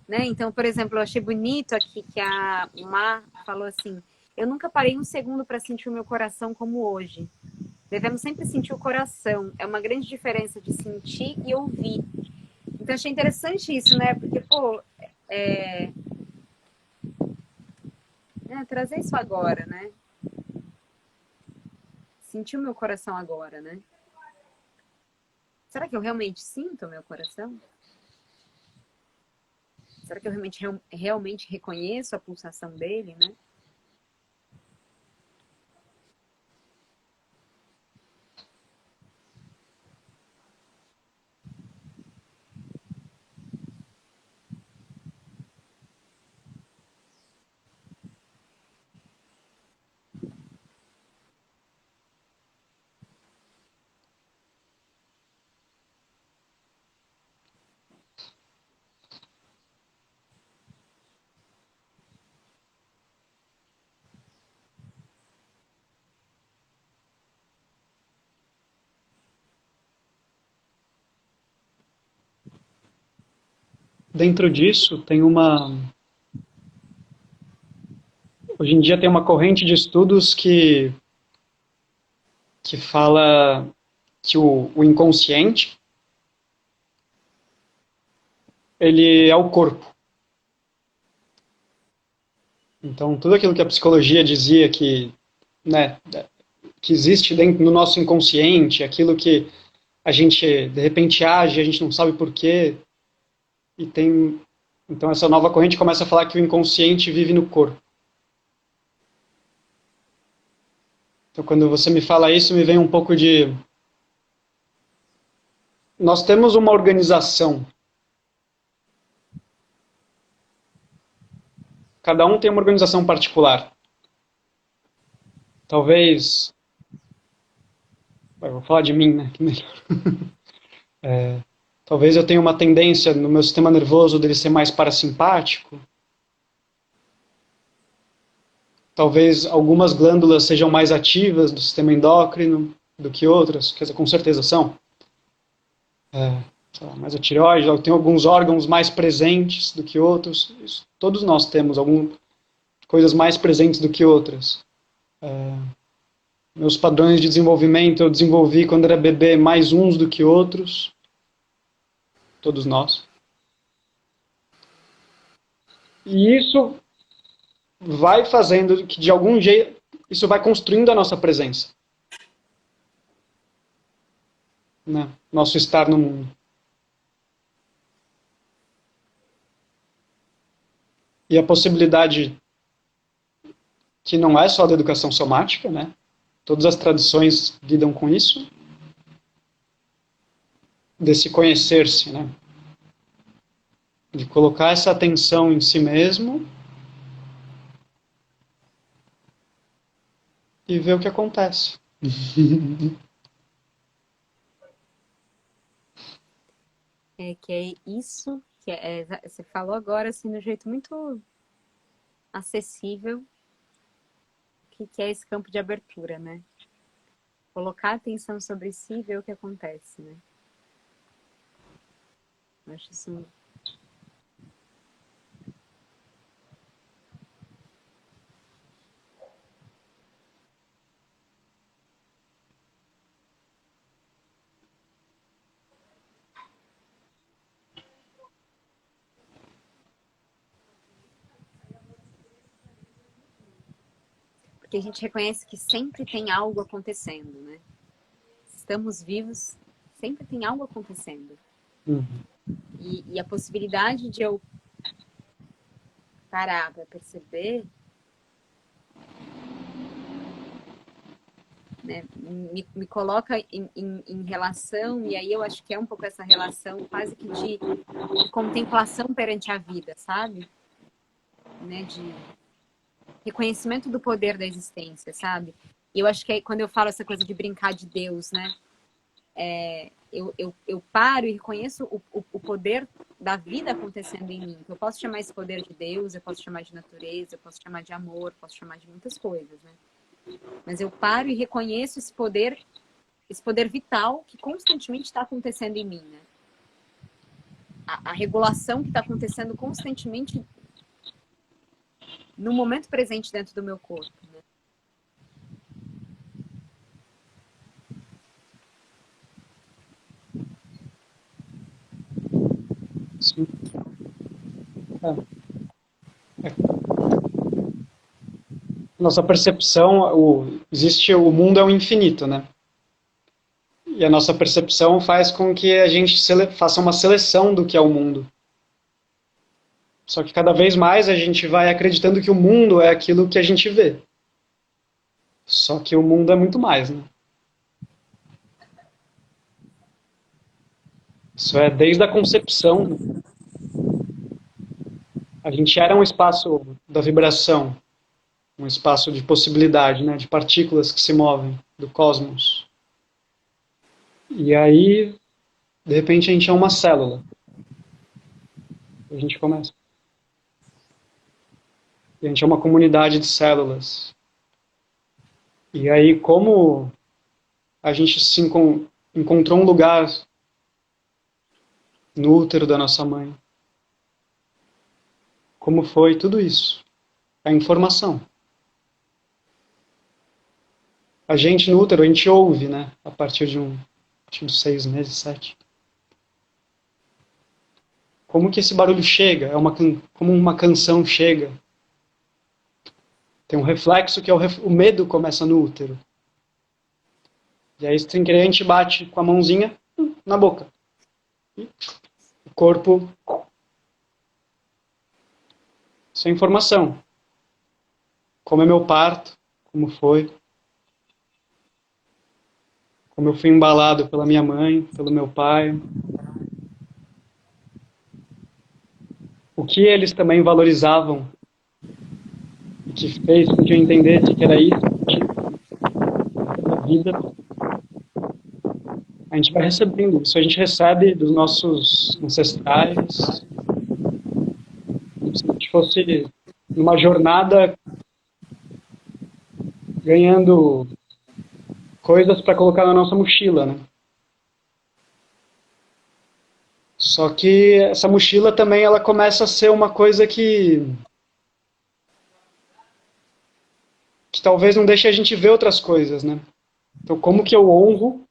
S1: Né? Então, por exemplo, eu achei bonito aqui que a Má falou assim: eu nunca parei um segundo para sentir o meu coração como hoje. Devemos sempre sentir o coração. É uma grande diferença de sentir e ouvir. Então, achei interessante isso, né? Porque, pô, trazer isso agora, né? Sentir o meu coração agora, né? Será que eu realmente sinto o meu coração? Será que eu realmente reconheço a pulsação dele, né?
S2: Dentro disso, tem uma. Hoje em dia tem uma corrente de estudos que fala que o inconsciente, ele é o corpo. Então, tudo aquilo que a psicologia dizia né, que existe dentro do nosso inconsciente, aquilo que a gente, de repente, age, a gente não sabe por quê, e tem. Então, essa nova corrente começa a falar que o inconsciente vive no corpo. Então, quando você me fala isso, me vem um pouco de. Nós temos uma organização. Cada um tem uma organização particular. Talvez. Eu vou falar de mim, né? Que melhor. Talvez eu tenha uma tendência no meu sistema nervoso dele ser mais parasimpático. Talvez algumas glândulas sejam mais ativas do sistema endócrino do que outras, quer dizer, com certeza são. Mas a tireoide tem alguns órgãos mais presentes do que outros. Isso, todos nós temos algumas coisas mais presentes do que outras. Meus padrões de desenvolvimento eu desenvolvi quando era bebê mais uns do que outros. Todos nós. E isso vai fazendo que, de algum jeito, isso vai construindo a nossa presença. Né? Nosso estar no mundo. E a possibilidade que não é só da educação somática, né? Todas as tradições lidam com isso, desse conhecer-se, né? De colocar essa atenção em si mesmo e ver o que acontece.
S1: Que é isso você falou agora assim de um jeito muito acessível, que é esse campo de abertura, né? Colocar atenção sobre si e ver o que acontece, né? Eu acho isso. Porque a gente reconhece que sempre tem algo acontecendo, né? Estamos vivos, sempre tem algo acontecendo.
S2: Uhum.
S1: E a possibilidade de eu parar para perceber né? Me coloca em relação, e aí eu acho que é um pouco essa relação quase que de contemplação perante a vida, sabe? Né? De reconhecimento do poder da existência, sabe? E eu acho que aí, quando eu falo essa coisa de brincar de Deus, né? Eu paro e reconheço o poder da vida acontecendo em mim. Eu posso chamar esse poder de Deus, eu posso chamar de natureza, eu posso chamar de amor, posso chamar de muitas coisas, né? Mas eu paro e reconheço esse poder vital que constantemente está acontecendo em mim, né? A regulação que está acontecendo constantemente no momento presente dentro do meu corpo, né?
S2: Sim. É. Nossa percepção, o mundo é o infinito, né? E a nossa percepção faz com que a gente faça uma seleção do que é o mundo. Só que cada vez mais a gente vai acreditando que o mundo é aquilo que a gente vê. Só que o mundo é muito mais, né? Isso é desde a concepção, né? A gente era um espaço da vibração, um espaço de possibilidade, né? De partículas que se movem do cosmos. E aí, de repente, a gente é uma célula. A gente começa. E a gente é uma comunidade de células. E aí, como a gente se encontrou um lugar no útero da nossa mãe? Como foi tudo isso? A informação. A gente no útero, a gente ouve, né? A partir de acho que dos 6 meses, 7. Como que esse barulho chega? Como uma canção chega. Tem um reflexo que é o medo começa no útero. E aí, sem querer, a gente bate com a mãozinha na boca. E o corpo... Isso é informação. Como é meu parto, como foi. Como eu fui embalado pela minha mãe, pelo meu pai. O que eles também valorizavam e que fez com que eu entendesse que era isso, a vida. A gente vai recebendo isso, a gente recebe dos nossos ancestrais, como se a gente fosse numa jornada ganhando coisas para colocar na nossa mochila, né? Só que essa mochila também ela começa a ser uma coisa que talvez não deixe a gente ver outras coisas, né? Então, como que eu honro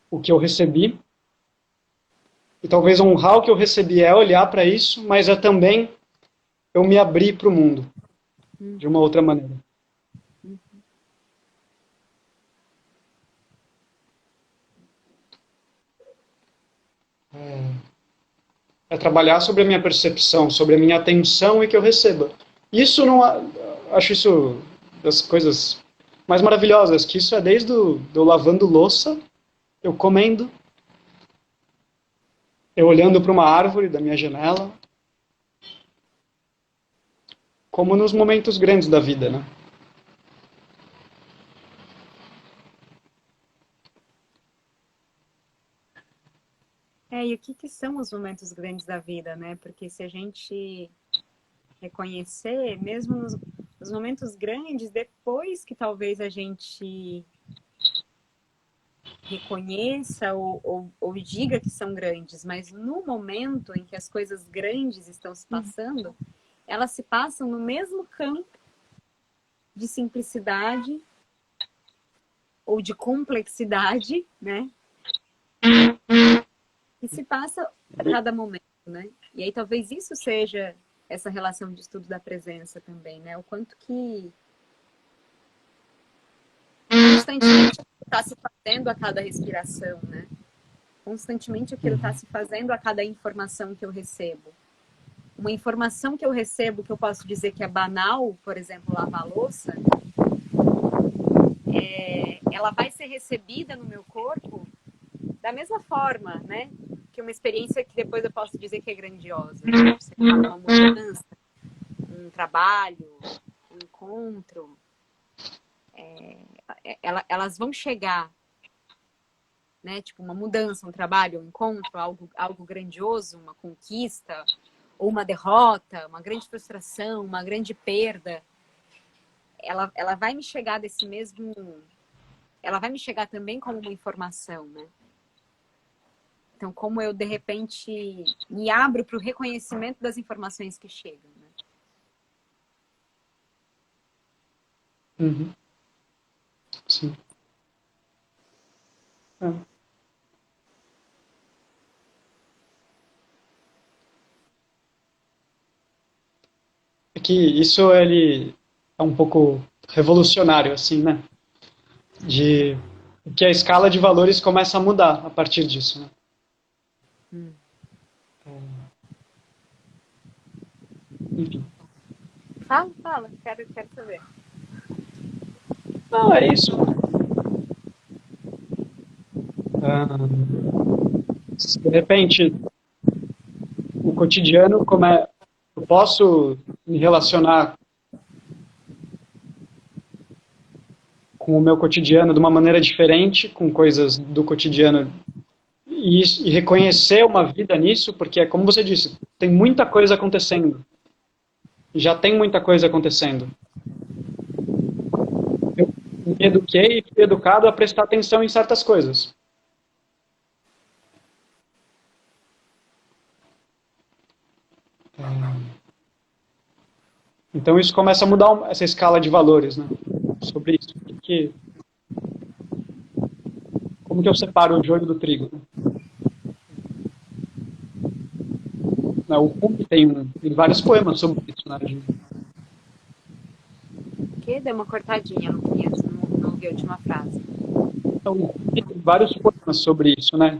S2: o que eu recebi? E talvez honrar o que eu recebi é olhar para isso, mas é também eu me abrir para o mundo de uma outra maneira. É trabalhar sobre a minha percepção, sobre a minha atenção e que eu receba. Isso não acho isso das coisas mais maravilhosas, que isso é desde eu lavando louça, eu comendo, eu olhando para uma árvore da minha janela, como nos momentos grandes da vida, né?
S1: E o que são os momentos grandes da vida, né? Porque se a gente reconhecer, mesmo nos momentos grandes, depois que talvez a gente reconheça ou diga que são grandes, mas no momento em que as coisas grandes estão se passando, elas se passam no mesmo campo de simplicidade ou de complexidade, né? Que se passa a cada momento, né? E aí talvez isso seja essa relação de estudo da presença também, né? O quanto que constantemente está se fazendo a cada respiração, né? Constantemente aquilo está se fazendo a cada informação que eu recebo. Uma informação que eu recebo que eu posso dizer que é banal, por exemplo, lavar a louça, ela vai ser recebida no meu corpo da mesma forma, né? Que uma experiência que depois eu posso dizer que é grandiosa. Você fala uma mudança, um trabalho, um encontro, elas vão chegar, né? Tipo uma mudança, um trabalho, um encontro, algo grandioso, uma conquista, ou uma derrota, uma grande frustração, uma grande perda. Ela vai me chegar desse mesmo, ela vai me chegar também como uma informação, né? Então, como eu, de repente, me abro para o reconhecimento das informações que chegam, né?
S2: Uhum. Sim. É. É que isso ele é um pouco revolucionário, assim, né? De que a escala de valores começa a mudar a partir disso, né?
S1: Hum.
S2: Enfim.
S1: Fala, quero saber.
S2: Não, é isso. De repente, o cotidiano, como é, eu posso me relacionar com o meu cotidiano de uma maneira diferente, com coisas do cotidiano e reconhecer uma vida nisso, porque é como você disse, tem muita coisa acontecendo. Já tem muita coisa acontecendo. Eu me eduquei e fui educado a prestar atenção em certas coisas. Então isso começa a mudar essa escala de valores, né? Sobre isso. Como que eu separo o joio do trigo? Né? O Rumi tem vários poemas sobre isso, né?
S1: Que deu uma cortadinha, não conheço, não ouvi a última frase.
S2: Então, o Rumi tem vários poemas sobre isso, né?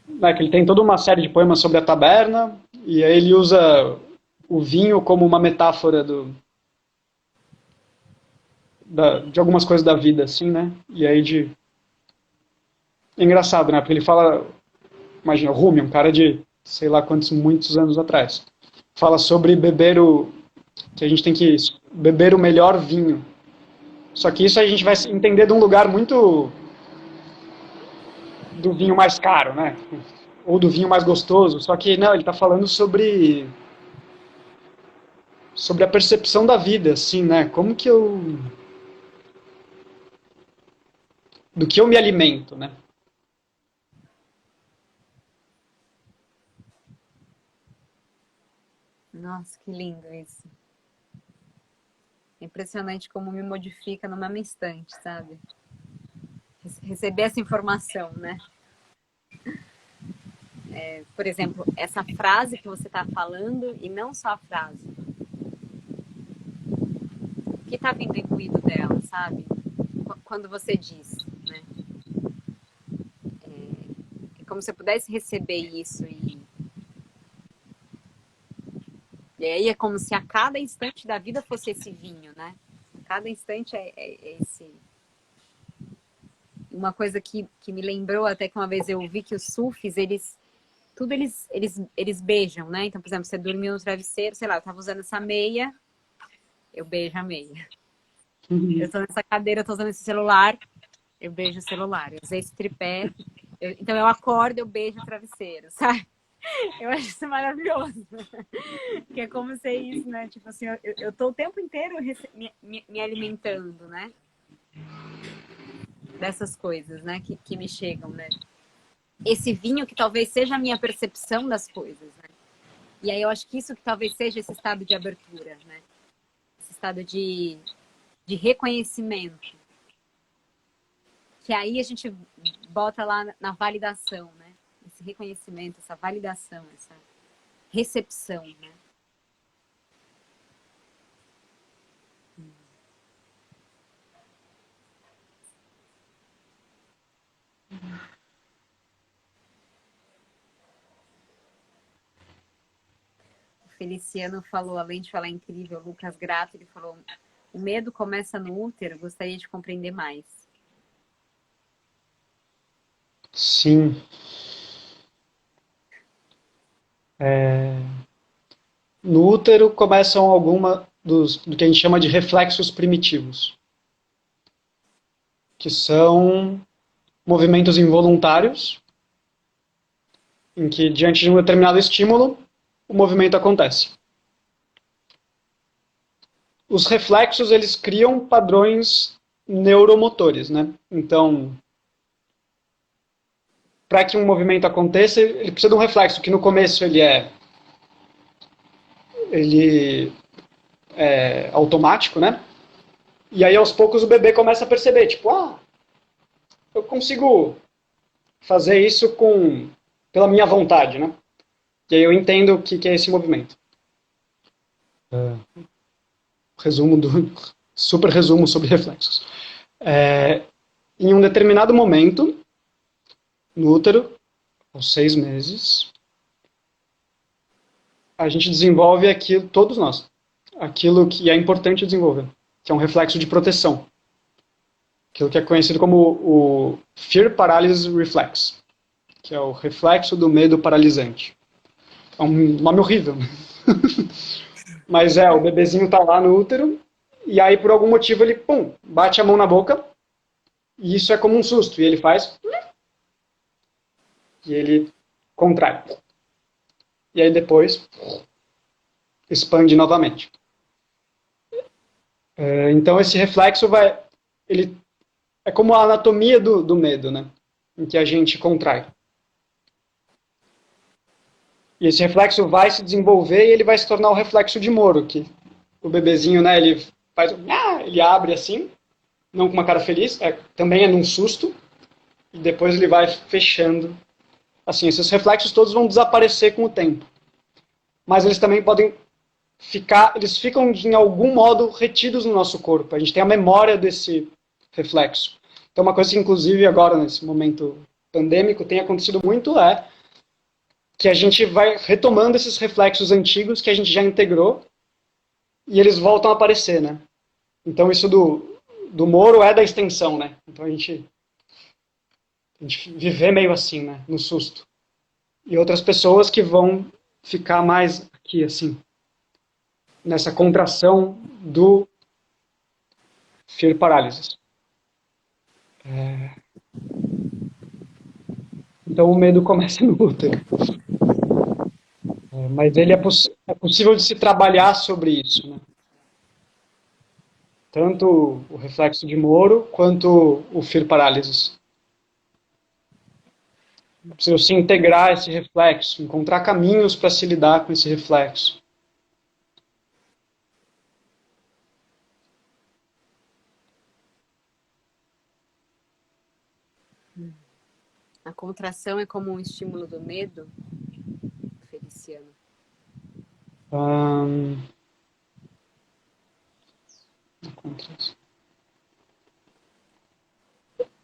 S2: Né? Que ele tem toda uma série de poemas sobre a taberna, e aí ele usa o vinho como uma metáfora de algumas coisas da vida, assim, né? E aí é engraçado, né? Porque ele fala, imagina, o Rumi, um cara de sei lá quantos, muitos anos atrás, fala sobre que a gente tem que beber o melhor vinho. Só que isso a gente vai entender de um lugar muito do vinho mais caro, né? Ou do vinho mais gostoso. Só que não, ele está falando sobre a percepção da vida, assim, né? Como que eu do que eu me alimento, né?
S1: Nossa, que lindo isso. É impressionante como me modifica no mesmo instante, sabe? Receber essa informação, né? Por exemplo, essa frase que você está falando, e não só a frase, o que está vindo incluído dela, sabe? Quando você diz, né? É como se eu pudesse receber isso e aí é como se a cada instante da vida fosse esse vinho, né? A cada instante é esse. Uma coisa que me lembrou até que uma vez eu vi que os sufis, eles beijam, né? Então, por exemplo, você dormiu no travesseiro, sei lá, eu tava usando essa meia, eu beijo a meia. Eu tô nessa cadeira, eu tô usando esse celular, eu beijo o celular. Eu usei esse tripé, então eu acordo, eu beijo o travesseiro, sabe? Eu acho isso maravilhoso. Que é como ser isso, né? Tipo assim, eu tô o tempo inteiro me alimentando, né? Dessas coisas, né? Que me chegam, né? Esse vinho que talvez seja a minha percepção das coisas, né? E aí eu acho que isso que talvez seja esse estado de abertura, né? Esse estado de reconhecimento. Que aí a gente bota lá na validação, né? Esse reconhecimento, essa validação, essa recepção, né? O Feliciano falou, além de falar incrível, Lucas Grato, ele falou O medo começa no útero? Gostaria de compreender mais.
S2: Sim. No útero começam do que a gente chama de reflexos primitivos, que são movimentos involuntários, em que, diante de um determinado estímulo, o movimento acontece. Os reflexos, eles criam padrões neuromotores, né? Então, para que um movimento aconteça, ele precisa de um reflexo, que no começo ele é automático, né? E aí, aos poucos, o bebê começa a perceber, tipo, eu consigo fazer isso pela minha vontade, né? E aí eu entendo o que é esse movimento. Super resumo sobre reflexos. Em um determinado momento, no útero, aos 6 meses, a gente desenvolve aquilo, todos nós, aquilo que é importante desenvolver, que é um reflexo de proteção. Aquilo que é conhecido como o Fear Paralysis Reflex, que é o reflexo do medo paralisante. É um nome horrível. Mas o bebezinho tá lá no útero, e aí por algum motivo ele, pum, bate a mão na boca, e isso é como um susto, e ele faz... E ele contrai. E aí depois expande novamente. Então esse reflexo ele é como a anatomia do medo, né? Em que a gente contrai. E esse reflexo vai se desenvolver e ele vai se tornar o reflexo de Moro, que o bebezinho, né, ele faz, ele abre assim, não com uma cara feliz, também é num susto, e depois ele vai fechando. Assim, esses reflexos todos vão desaparecer com o tempo. Mas eles também podem eles ficam de algum modo retidos no nosso corpo. A gente tem a memória desse reflexo. Então uma coisa que inclusive agora nesse momento pandêmico tem acontecido muito que a gente vai retomando esses reflexos antigos que a gente já integrou e eles voltam a aparecer, né? Então isso do Moro é da extensão, né? Então a gente viver meio assim, né? No susto. E outras pessoas que vão ficar mais aqui, assim, nessa contração do fear paralysis. Então o medo começa no útero. Mas ele é possível de se trabalhar sobre isso, né? Tanto o reflexo de Moro quanto o fear paralysis. É possível se integrar esse reflexo, encontrar caminhos para se lidar com esse reflexo.
S1: A contração é como um estímulo do medo, Feliciano?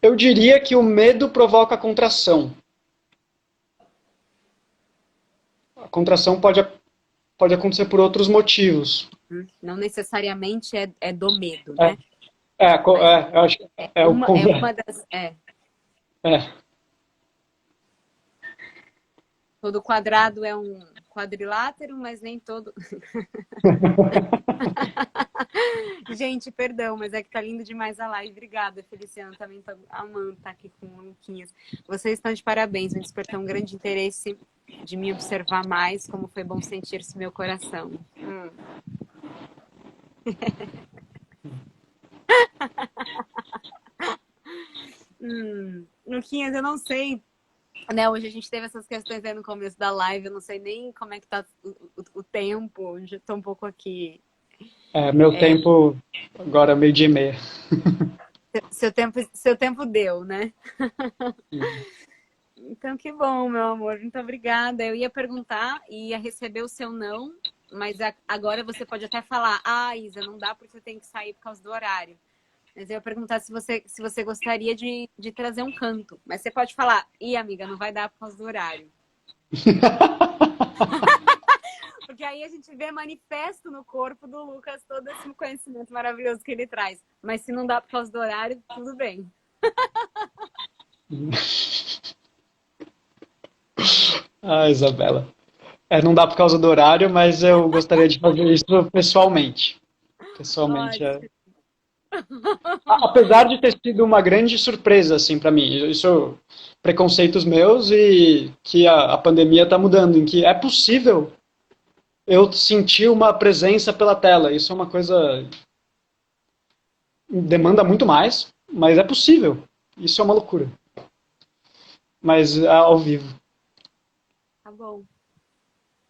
S2: Eu diria que o medo provoca a contração. A contração pode acontecer por outros motivos.
S1: Não necessariamente é do medo, né?
S2: Eu acho que
S1: é uma das... Todo quadrado é um quadrilátero, mas nem todo... Gente, perdão, mas é que tá lindo demais a live. Obrigada, Feliciano. Também tô amando estar aqui com o Luquinhas. Vocês estão de parabéns. Me despertou um grande interesse de me observar mais. Como foi bom sentir-se meu coração. Luquinhas, eu não sei, né? Hoje a gente teve essas questões aí no começo da live. Eu não sei nem como é que tá o tempo. Já tô um pouco aqui.
S2: Meu tempo agora é 12:30.
S1: Seu tempo deu, né? Então, que bom, meu amor. Muito obrigada. Eu ia perguntar e ia receber o seu não, mas agora você pode até falar, Isa, não dá porque você tem que sair por causa do horário. Mas eu ia perguntar se você gostaria de trazer um canto. Mas você pode falar, amiga, não vai dar por causa do horário. Porque aí a gente vê manifesto no corpo do Lucas todo esse conhecimento maravilhoso que ele traz. Mas se não dá por causa do horário, tudo bem.
S2: Ah, Isabela. Não dá por causa do horário, mas eu gostaria de fazer isso pessoalmente. Pessoalmente,
S1: Ótimo.
S2: apesar de ter sido uma grande surpresa, assim, para mim. Isso, preconceitos meus e que a pandemia está mudando, em que é possível eu sentir uma presença pela tela. Isso é uma coisa demanda muito mais, mas é possível. Isso é uma loucura. Mas ao vivo.
S1: Tá bom.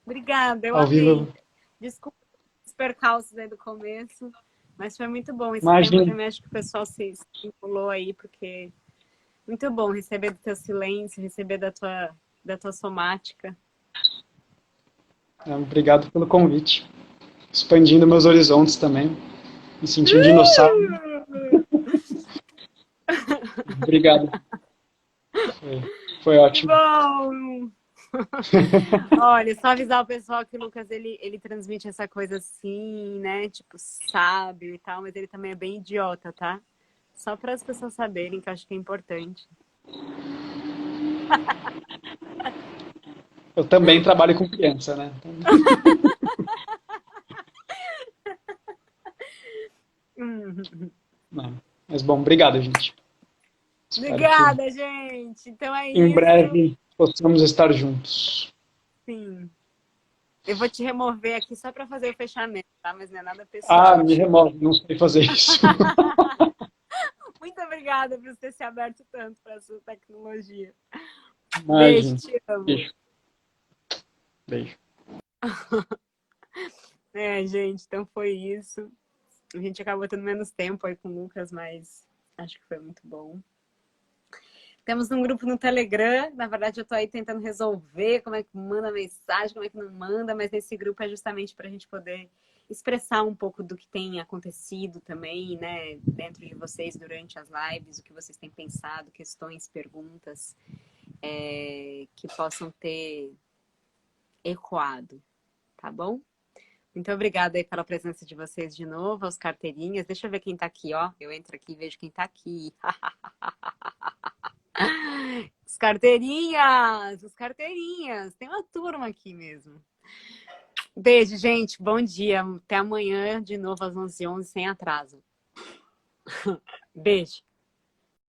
S1: Obrigada, eu
S2: Ao
S1: amei.
S2: vivo,
S1: Desculpa os percalços aí do começo, mas foi muito bom esse tempo.
S2: imagina.
S1: Também acho que o pessoal se vinculou aí, porque muito bom receber do teu silêncio, receber da tua somática.
S2: Obrigado pelo convite. Expandindo meus horizontes também. Me senti um dinossauro. Obrigado. Foi
S1: Que
S2: ótimo.
S1: bom! Olha, só avisar o pessoal que o Lucas, ele transmite essa coisa assim, né? Tipo, sábio e tal, mas ele também é bem idiota, tá? Só para as pessoas saberem, que eu acho que é importante.
S2: Eu também trabalho com criança, né? Não. Mas bom, obrigado, gente. Espero que
S1: Obrigada, gente! Então é
S2: em
S1: isso.
S2: breve possamos estar juntos.
S1: Sim. Eu vou te remover aqui só para fazer o fechamento, tá? Mas não é nada
S2: Ah,
S1: pessoal.
S2: me remove, não sei fazer isso.
S1: Muito obrigada por ter se aberto tanto para essa tecnologia. Beijo,
S2: Imagina.
S1: te amo.
S2: Beijo. Beijo.
S1: É, gente, então foi isso. A gente acabou tendo menos tempo aí com o Lucas, mas acho que foi muito bom. Temos um grupo no Telegram. Na verdade, eu tô aí tentando resolver como é que manda mensagem, como é que não manda, mas esse grupo é justamente para a gente poder expressar um pouco do que tem acontecido também, né, dentro de vocês durante as lives, o que vocês têm pensado, questões, perguntas, que possam ter ecoado, tá bom? Muito obrigada aí pela presença de vocês de novo, aos carteirinhas. Deixa eu ver quem tá aqui, ó. Eu entro aqui e vejo quem tá aqui. Os carteirinhas! Os carteirinhas! Tem uma turma aqui mesmo. Beijo, gente. Bom dia. Até amanhã, de novo às 11h11, sem atraso. Beijo.